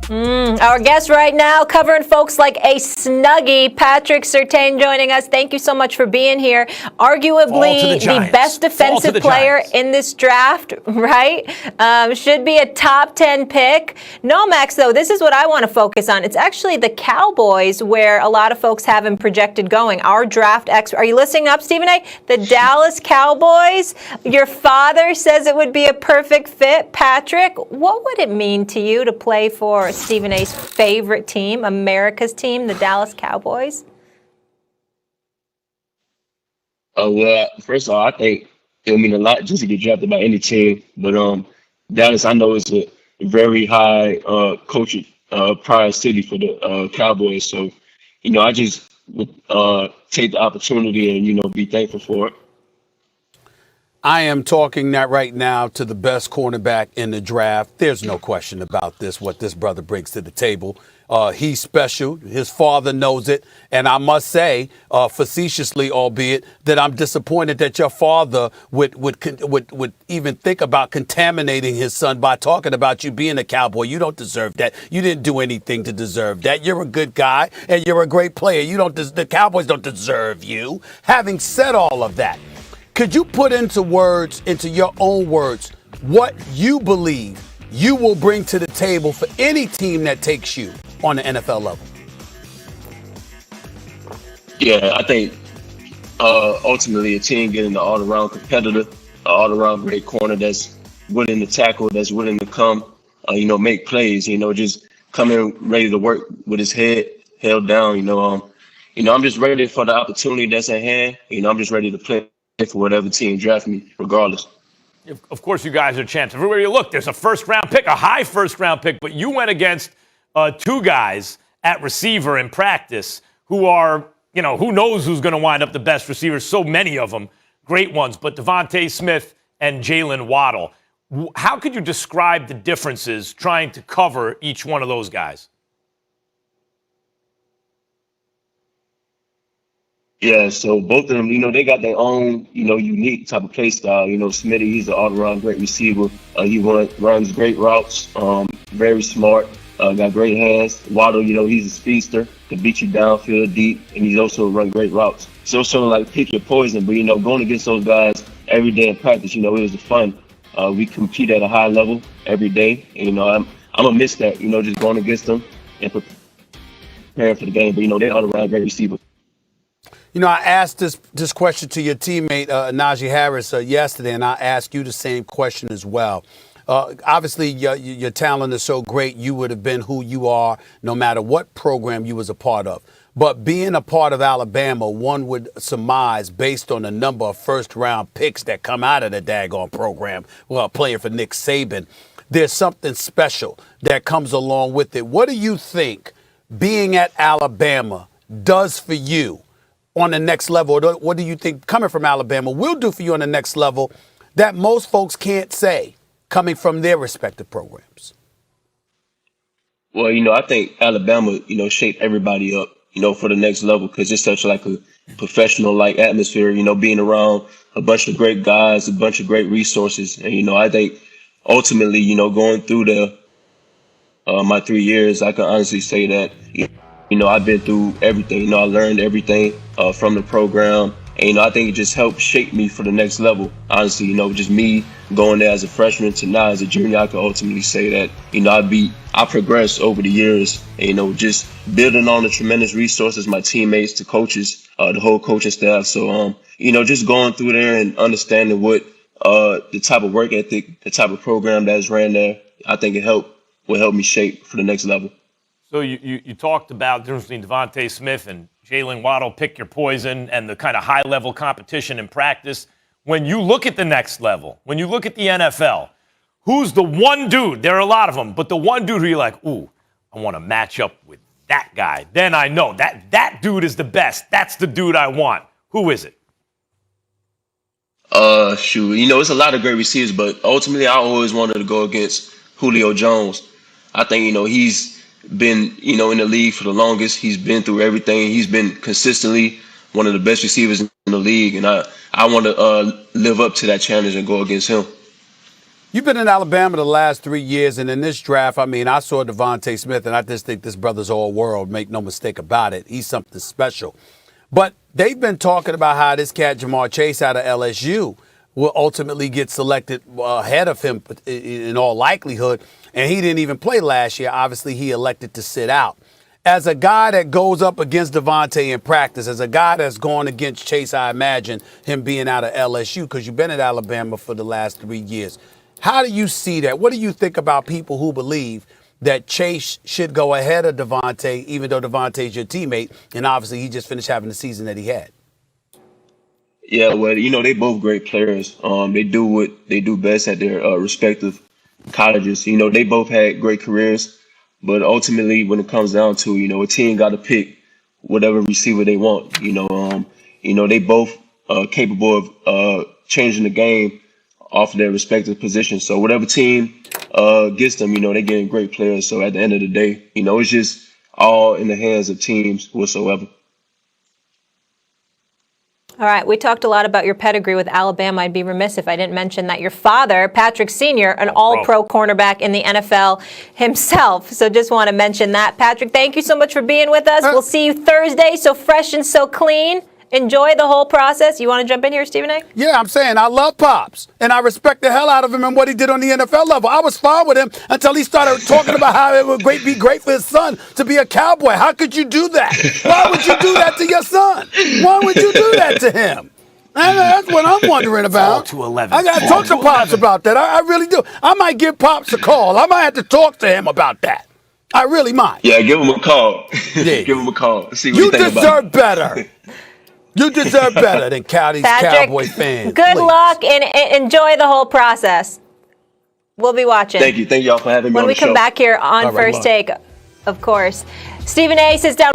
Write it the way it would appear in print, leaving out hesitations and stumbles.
Our guest right now, covering folks like a Snuggie, Patrick Surtain joining us. Thank you so much for being here. Arguably the best defensive player in this draft, right? Should be a top 10 pick. No, Max, though, this is what I want to focus on. It's actually the Cowboys where a lot of folks have him projected going. Our draft expert. Are you listening up, Stephen A? The Dallas Cowboys. Your father says it would be a perfect fit. Patrick, what would it mean to you to play for Stephen A's favorite team, America's team, the Dallas Cowboys? Well, first of all, I think it'll mean a lot just to get drafted by any team. But Dallas, I know, is a very high coaching prize city for the Cowboys. So, I just would take the opportunity and, be thankful for it. I am talking that right now to the best cornerback in the draft. There's no question about this, what this brother brings to the table. He's special. His father knows it. And I must say, facetiously, albeit, that I'm disappointed that your father would even think about contaminating his son by talking about you being a Cowboy. You don't deserve that. You didn't do anything to deserve that. You're a good guy and you're a great player. The Cowboys don't deserve you. Having said all of that, could you put into your own words, what you believe you will bring to the table for any team that takes you on the NFL level? Yeah, I think ultimately a team getting an all-around competitor, an all-around great corner that's willing to tackle, that's willing to come, make plays, just come in ready to work with his head held down. I'm just ready for the opportunity that's at hand. I'm just ready to play for whatever team draft me, regardless. Of course, you guys are a chance. Everywhere you look, there's a first-round pick, a high first-round pick, but you went against two guys at receiver in practice who are, who knows who's going to wind up the best receivers. So many of them, great ones, but Devontae Smith and Jalen Waddle. How could you describe the differences trying to cover each one of those guys? Yeah, so both of them, they got their own, unique type of play style. Smitty, he's an all-around great receiver. He runs great routes, very smart, got great hands. Waddle, he's a speedster, can beat you downfield deep, and he's also run great routes. So like pick your poison, but, going against those guys every day in practice, it was fun. We compete at a high level every day, and, I'm going to miss that, just going against them and preparing for the game. But, they're all-around great receivers. I asked this question to your teammate, Najee Harris, yesterday, and I asked you the same question as well. Obviously, your talent is so great, you would have been who you are no matter what program you was a part of. But being a part of Alabama, one would surmise, based on the number of first-round picks that come out of the daggone program, playing for Nick Saban, there's something special that comes along with it. What do you think being at Alabama does for you on the next level? What do you think coming from Alabama will do for you on the next level that most folks can't say coming from their respective programs? Well, I think Alabama, shaped everybody up, for the next level because it's such like a professional-like atmosphere, being around a bunch of great guys, a bunch of great resources. And, I think ultimately, going through my 3 years, I can honestly say that, I've been through everything. I learned everything from the program. And, I think it just helped shape me for the next level. Honestly, just me going there as a freshman to now as a junior, I can ultimately say that, I progressed over the years, and, just building on the tremendous resources, my teammates, the coaches, the whole coaching staff. So, just going through there and understanding what the type of work ethic, the type of program that's ran there, I think will help me shape for the next level. So you talked about the difference between Devontae Smith and Jalen Waddle, pick your poison, and the kind of high-level competition in practice. When you look at the next level, when you look at the NFL, who's the one dude, there are a lot of them, but the one dude who you're like, ooh, I want to match up with that guy. Then I know that dude is the best. That's the dude I want. Who is it? It's a lot of great receivers, but ultimately I always wanted to go against Julio Jones. I think, he's been, in the league for the longest. He's been through everything. He's been consistently one of the best receivers in the league, and I want to live up to that challenge and go against him. You've been in Alabama the last 3 years, and in this draft, I mean, I saw Devontae Smith, and I just think this brother's all world. Make no mistake about it. He's something special. But they've been talking about how this cat, Jamar Chase, out of LSU, will ultimately get selected ahead of him in all likelihood. And he didn't even play last year. Obviously, he elected to sit out. As a guy that goes up against Devontae in practice, as a guy that's going against Chase, I imagine him being out of LSU, because you've been at Alabama for the last 3 years. How do you see that? What do you think about people who believe that Chase should go ahead of Devontae, even though Devontae's your teammate, and obviously he just finished having the season that he had? Yeah, well, they both great players. They do what they do best at their respective colleges. They both had great careers, but ultimately, when it comes down to, a team got to pick whatever receiver they want. They both capable of changing the game off of their respective positions. So whatever team gets them, they're getting great players. So at the end of the day, it's just all in the hands of teams whatsoever. All right, we talked a lot about your pedigree with Alabama. I'd be remiss if I didn't mention that your father, Patrick Sr., an all-pro cornerback in the NFL himself. So just want to mention that. Patrick, thank you so much for being with us. We'll see you Thursday, so fresh and so clean. Enjoy the whole process. You want to jump in here, Stephen A? Yeah, I'm saying I love Pops, and I respect the hell out of him and what he did on the NFL level. I was fine with him until he started talking about how it would be great for his son to be a Cowboy. How could you do that? Why would you do that to your son? Why would you do that to him? That's what I'm wondering about. 4-11. I got to talk to Pops about that. I really do. I might give Pops a call. I might have to talk to him about that. I really might. Yeah, give him a call. Yeah. Give him a call. See what You you think about deserve better. You deserve better than these Cowboy fans. Good Please. luck and enjoy the whole process. We'll be watching. Thank you. Thank y'all for having me when on we the show. come back here on All right, First Take, of course. Stephen A. sits down